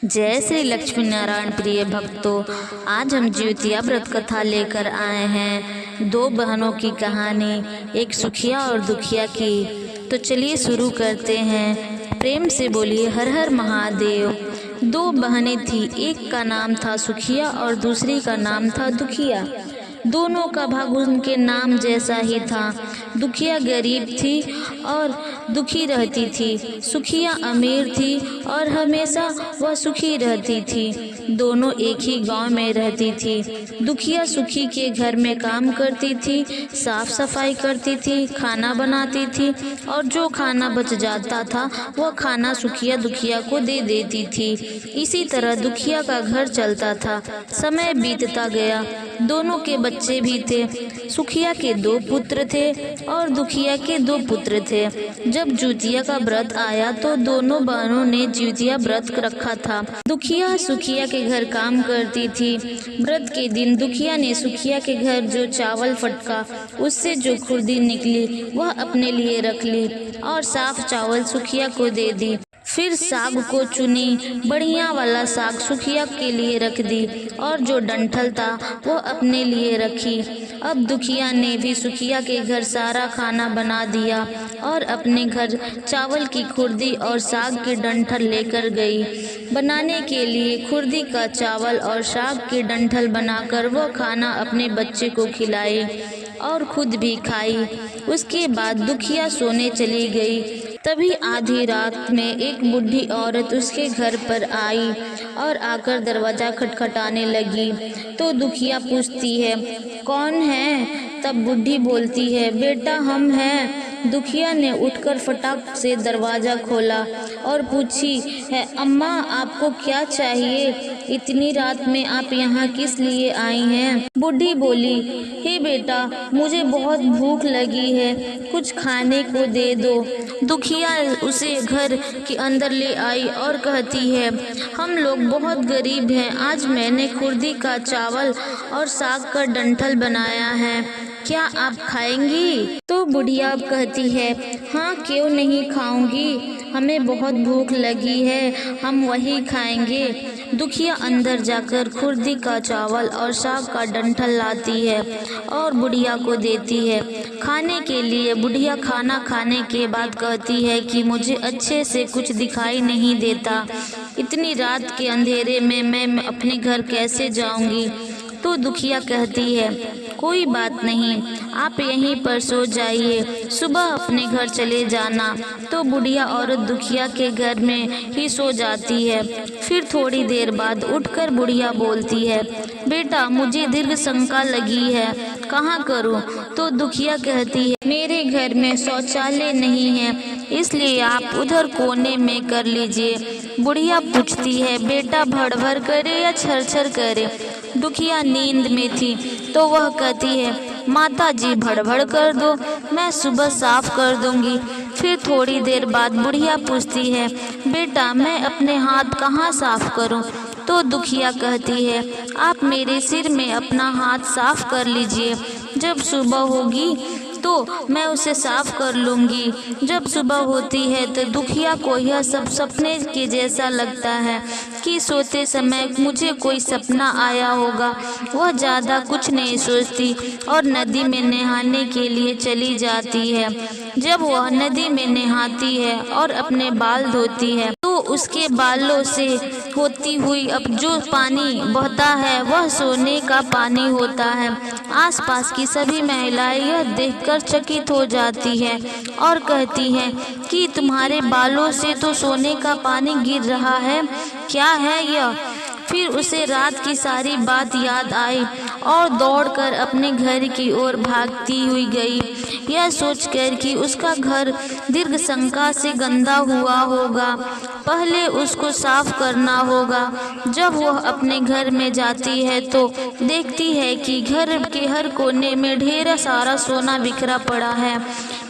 जय श्री लक्ष्मी नारायण प्रिय भक्तों, आज हम ज्योतिया व्रत कथा लेकर आए हैं। दो बहनों की कहानी, एक सुखिया और दुखिया की। तो चलिए शुरू करते हैं। प्रेम से बोलिए हर हर महादेव। दो बहनें थी, एक का नाम था सुखिया और दूसरी का नाम था दुखिया। दोनों का भाग उनके नाम जैसा ही था। दुखिया गरीब थी और दुखी रहती थी, सुखिया अमीर थी और हमेशा वह सुखी रहती थी। दोनों एक ही गांव में रहती थी। दुखिया सुखी के घर में काम करती थी, साफ सफाई करती थी, खाना बनाती थी और जो खाना बच जाता था वह खाना सुखिया दुखिया को दे देती थी। इसी तरह दुखिया का घर चलता था। समय बीतता गया, दोनों के बच्चे भी थे। सुखिया के 2 पुत्र थे और दुखिया के 2 पुत्र थे। जब ज्योतिया का व्रत आया तो दोनों बहनों ने ज्योतिया व्रत रखा था। दुखिया सुखिया के घर काम करती थी। व्रत के दिन दुखिया ने सुखिया के घर जो चावल फटका, उससे जो खुर्दी निकली वह अपने लिए रख ली और साफ चावल सुखिया को दे दी। फिर साग को चुनी, बढ़िया वाला साग सुखिया के लिए रख दी और जो डंठल था वो अपने लिए रखी। अब दुखिया ने भी सुखिया के घर सारा खाना बना दिया और अपने घर चावल की खुर्दी और साग के डंठल लेकर गई। बनाने के लिए खुर्दी का चावल और साग के डंठल बनाकर वो खाना अपने बच्चे को खिलाई और खुद भी खाई। उसके बाद दुखिया सोने चली गई। तभी आधी रात में एक बूढ़ी औरत उसके घर पर आई और आकर दरवाज़ा खटखटाने लगी। तो दुखिया पूछती है, कौन है? तब बूढ़ी बोलती है, बेटा हम हैं। दुखिया ने उठकर फटाक से दरवाज़ा खोला और पूछी है, अम्मा आपको क्या चाहिए? इतनी रात में आप यहाँ किस लिए आई हैं? बूढ़ी बोली, हे बेटा मुझे बहुत भूख लगी है, कुछ खाने को दे दो। दुखिया उसे घर के अंदर ले आई और कहती है, हम लोग बहुत गरीब हैं, आज मैंने खुर्दी का चावल और साग का डंठल बनाया है, क्या आप खाएंगी? तो बुढ़िया कहती है, हाँ क्यों नहीं खाऊंगी, हमें बहुत भूख लगी है, हम वही खाएंगे। दुखिया अंदर जाकर खुर्दी का चावल और साग का डंठल लाती है और बुढ़िया को देती है खाने के लिए। बुढ़िया खाना खाने के बाद कहती है कि मुझे अच्छे से कुछ दिखाई नहीं देता, इतनी रात के अंधेरे में मैं अपने घर कैसे जाऊंगी? तो दुखिया कहती है, कोई बात नहीं, आप यहीं पर सो जाइए, सुबह अपने घर चले जाना। तो बुढ़िया औरत दुखिया के घर में ही सो जाती है। फिर थोड़ी देर बाद उठकर बुढ़िया बोलती है, बेटा मुझे दीर्घ शंका लगी है, कहाँ करूँ? तो दुखिया कहती है, मेरे घर में शौचालय नहीं है, इसलिए आप उधर कोने में कर लीजिए। बुढ़िया पूछती है, बेटा भड़-भड़ करे या छर-छर करे? दुखिया नींद में थी तो वह कहती है, माता जी भड़-भड़ कर दो, मैं सुबह साफ कर दूंगी। फिर थोड़ी देर बाद बुढ़िया पूछती है, बेटा मैं अपने हाथ कहाँ साफ करूं? तो दुखिया कहती है, आप मेरे सिर में अपना हाथ साफ कर लीजिए, जब सुबह होगी तो मैं उसे साफ कर लूँगी। जब सुबह होती है तो दुखिया को यह सब सपने के जैसा लगता है कि सोते समय मुझे कोई सपना आया होगा। वह ज़्यादा कुछ नहीं सोचती और नदी में नहाने के लिए चली जाती है। जब वह नदी में नहाती है और अपने बाल धोती है तो उसके बालों से होती हुई अब जो पानी बहता है वह सोने का पानी होता है। आसपास की सभी महिलाएं यह देखकर चकित हो जाती है और कहती हैं कि तुम्हारे बालों से तो सोने का पानी गिर रहा है, क्या है यह? फिर उसे रात की सारी बात याद आई और दौड़कर अपने घर की ओर भागती हुई गई, यह सोचकर कि उसका घर दीर्घ शंका से गंदा हुआ होगा, पहले उसको साफ करना होगा। जब वह अपने घर में जाती है तो देखती है कि घर के हर कोने में ढेर सारा सोना बिखरा पड़ा है।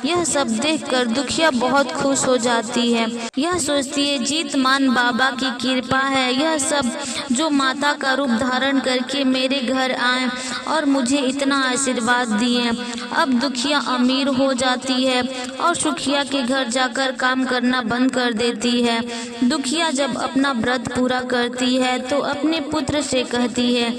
यह सब देखकर दुखिया बहुत खुश हो जाती है। यह सोचती है जीत मान बाबा की कृपा है, यह सब जो माता का रूप धारण करके मेरे घर आए और मुझे इतना आशीर्वाद दिए। अब दुखिया अमीर हो जाती है और सुखिया के घर जाकर काम करना बंद कर देती है। दुखिया जब अपना व्रत पूरा करती है तो अपने पुत्र से कहती है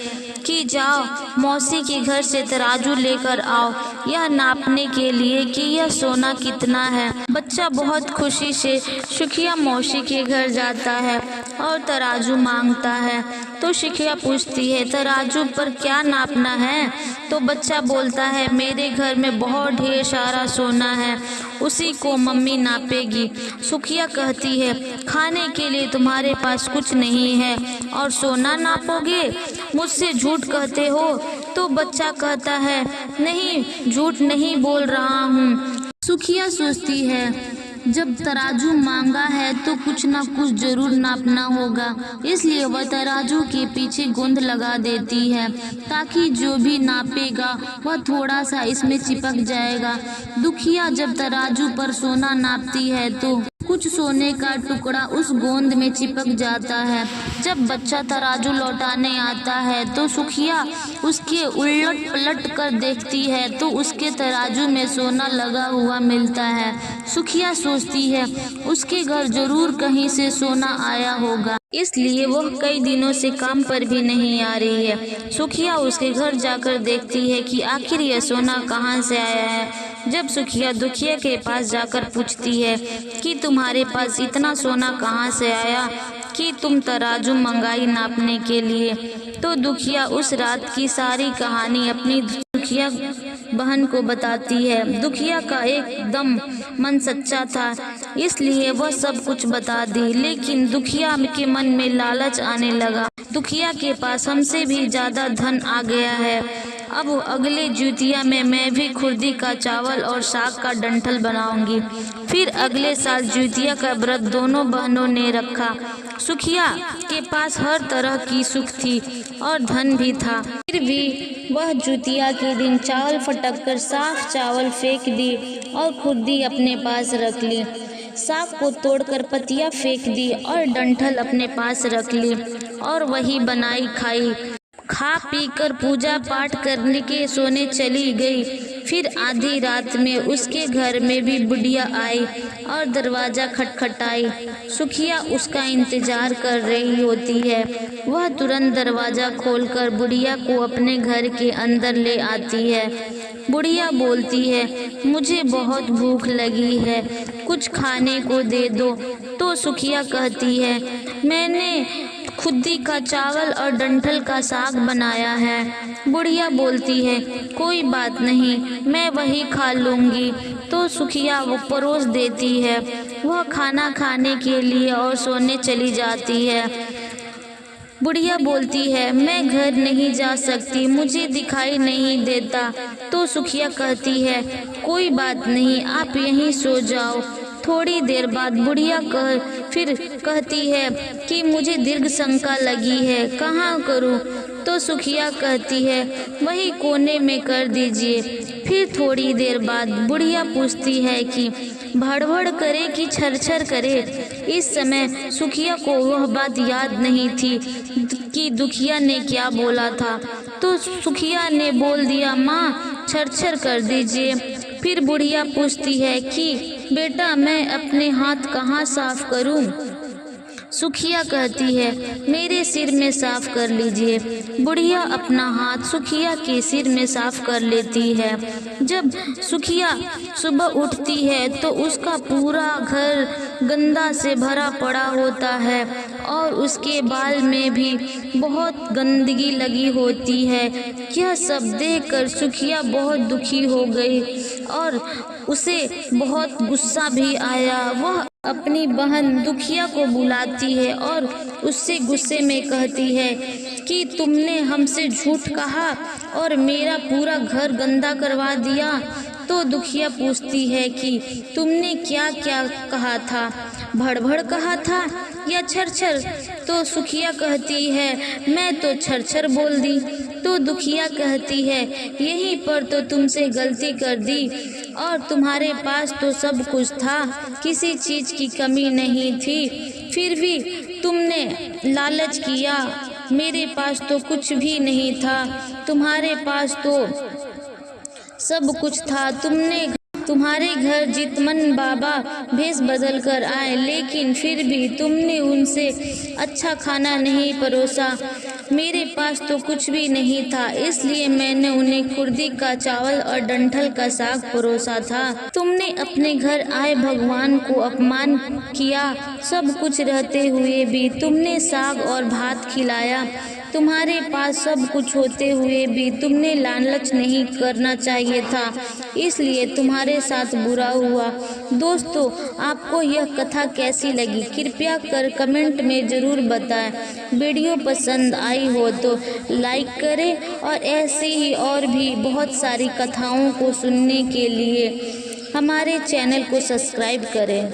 कि जाओ मौसी के घर से तराजू लेकर आओ, यह नापने के लिए कि यह सोना कितना है। बच्चा बहुत खुशी से सुखिया मौसी के घर जाता है और तराजू मांगता है। तो सुखिया पूछती है तराजू पर क्या नापना है? तो बच्चा बोलता है मेरे घर में बहुत ढेर सारा सोना है, उसी को मम्मी नापेगी। सुखिया कहती है खाने के लिए तुम्हारे पास कुछ नहीं है और सोना नापोगे, मुझसे झूठ कहते हो? तो बच्चा कहता है नहीं, झूठ नहीं बोल रहा हूँ। सुखिया सोचती है जब तराजू मांगा है तो कुछ ना कुछ जरूर नापना होगा, इसलिए वह तराजू के पीछे गोंद लगा देती है ताकि जो भी नापेगा वह थोड़ा सा इसमें चिपक जाएगा। दुखिया जब तराजू पर सोना नापती है तो कुछ सोने का टुकड़ा उस गोंद में चिपक जाता है। जब बच्चा तराजू लौटाने आता है तो सुखिया उसके उलट पलट कर देखती है तो उसके तराजू में सोना लगा हुआ मिलता है। सुखिया सोचती है उसके घर जरूर कहीं से सोना आया होगा, इसलिए वह कई दिनों से काम पर भी नहीं आ रही है। सुखिया उसके घर जाकर देखती है कि आखिर यह सोना कहाँ से आया है। जब सुखिया दुखिया के पास जाकर पूछती है कि तुम्हारे पास इतना सोना कहाँ से आया कि तुम तराजू मंगाई नापने के लिए, तो दुखिया उस रात की सारी कहानी अपनी दुखिया बहन को बताती है। दुखिया का एकदम मन सच्चा था, इसलिए वह सब कुछ बता दी, लेकिन दुखिया के मन में लालच आने लगा। दुखिया के पास हमसे भी ज्यादा धन आ गया है, अब अगले ज्यूतिया में मैं भी खुर्दी का चावल और साग का डंठल बनाऊंगी। फिर अगले साल ज्यूतिया का व्रत दोनों बहनों ने रखा। सुखिया के पास हर तरह की सुख थी और धन भी था, फिर भी वह ज्यूतिया के दिन चावल फटक कर साफ चावल फेंक दी और खुर्दी अपने पास रख ली। साग को तोड़कर पतिया फेंक दी और डंठल अपने पास रख ली और वही बनाई खाई। खा पी कर पूजा पाठ करने के सोने चली गई। फिर आधी रात में उसके घर में भी बुढ़िया आई और दरवाज़ा खटखटाई। सुखिया उसका इंतजार कर रही होती है। वह तुरंत दरवाज़ा खोलकर बुढ़िया को अपने घर के अंदर ले आती है। बुढ़िया बोलती है मुझे बहुत भूख लगी है, कुछ खाने को दे दो। तो सुखिया कहती है मैंने खुद्दी का चावल और डंठल का साग बनाया है। बुढ़िया बोलती है कोई बात नहीं, मैं वही खा लूँगी। तो सुखिया वो परोस देती है। वह खाना खाने के लिए और सोने चली जाती है। बुढ़िया बोलती है मैं घर नहीं जा सकती, मुझे दिखाई नहीं देता। तो सुखिया कहती है कोई बात नहीं, आप यहीं सो जाओ। थोड़ी देर बाद बुढ़िया फिर कहती है कि मुझे दीर्घ शंका लगी है, कहाँ करूँ? तो सुखिया कहती है वही कोने में कर दीजिए। फिर थोड़ी देर बाद बुढ़िया पूछती है कि भड़बड़ करे कि छरछर करे। इस समय सुखिया को वह बात याद नहीं थी कि दुखिया ने क्या बोला था। तो सुखिया ने बोल दिया माँ छरछर कर दीजिए। फिर बुढ़िया पूछती है कि बेटा मैं अपने हाथ कहाँ साफ करूँ? सुखिया कहती है मेरे सिर में साफ कर लीजिए। बुढ़िया अपना हाथ सुखिया के सिर में साफ कर लेती है। जब सुखिया सुबह उठती है तो उसका पूरा घर गंदा से भरा पड़ा होता है और उसके बाल में भी बहुत गंदगी लगी होती है। यह सब देखकर सुखिया बहुत दुखी हो गई और उसे बहुत गुस्सा भी आया। वह अपनी बहन दुखिया को बुलाती है और उससे गुस्से में कहती है कि तुमने हमसे झूठ कहा और मेरा पूरा घर गंदा करवा दिया। तो दुखिया पूछती है कि तुमने क्या क्या कहा था, भड़बड़ कहा था या छरछर? तो सुखिया कहती है मैं तो छरछर बोल दी। तो दुखिया कहती है, यहीं पर तो तुमसे गलती कर दी, और तुम्हारे पास तो सब कुछ था, किसी चीज़ की कमी नहीं थी, फिर भी तुमने लालच किया। मेरे पास तो कुछ भी नहीं था, तुम्हारे पास तो सब कुछ था। तुम्हारे घर जितमन बाबा भेष बदल कर आए, लेकिन फिर भी तुमने उनसे अच्छा खाना नहीं परोसा। मेरे पास तो कुछ भी नहीं था, इसलिए मैंने उन्हें कुर्दी का चावल और डंठल का साग परोसा था। तुमने अपने घर आए भगवान को अपमान किया, सब कुछ रहते हुए भी तुमने साग और भात खिलाया। तुम्हारे पास सब कुछ होते हुए भी तुमने लालच नहीं करना चाहिए था, इसलिए तुम्हारे साथ बुरा हुआ। दोस्तों, आपको यह कथा कैसी लगी कृपया कर कमेंट में ज़रूर बताएं। वीडियो पसंद आई हो तो लाइक करें और ऐसी ही और भी बहुत सारी कथाओं को सुनने के लिए हमारे चैनल को सब्सक्राइब करें।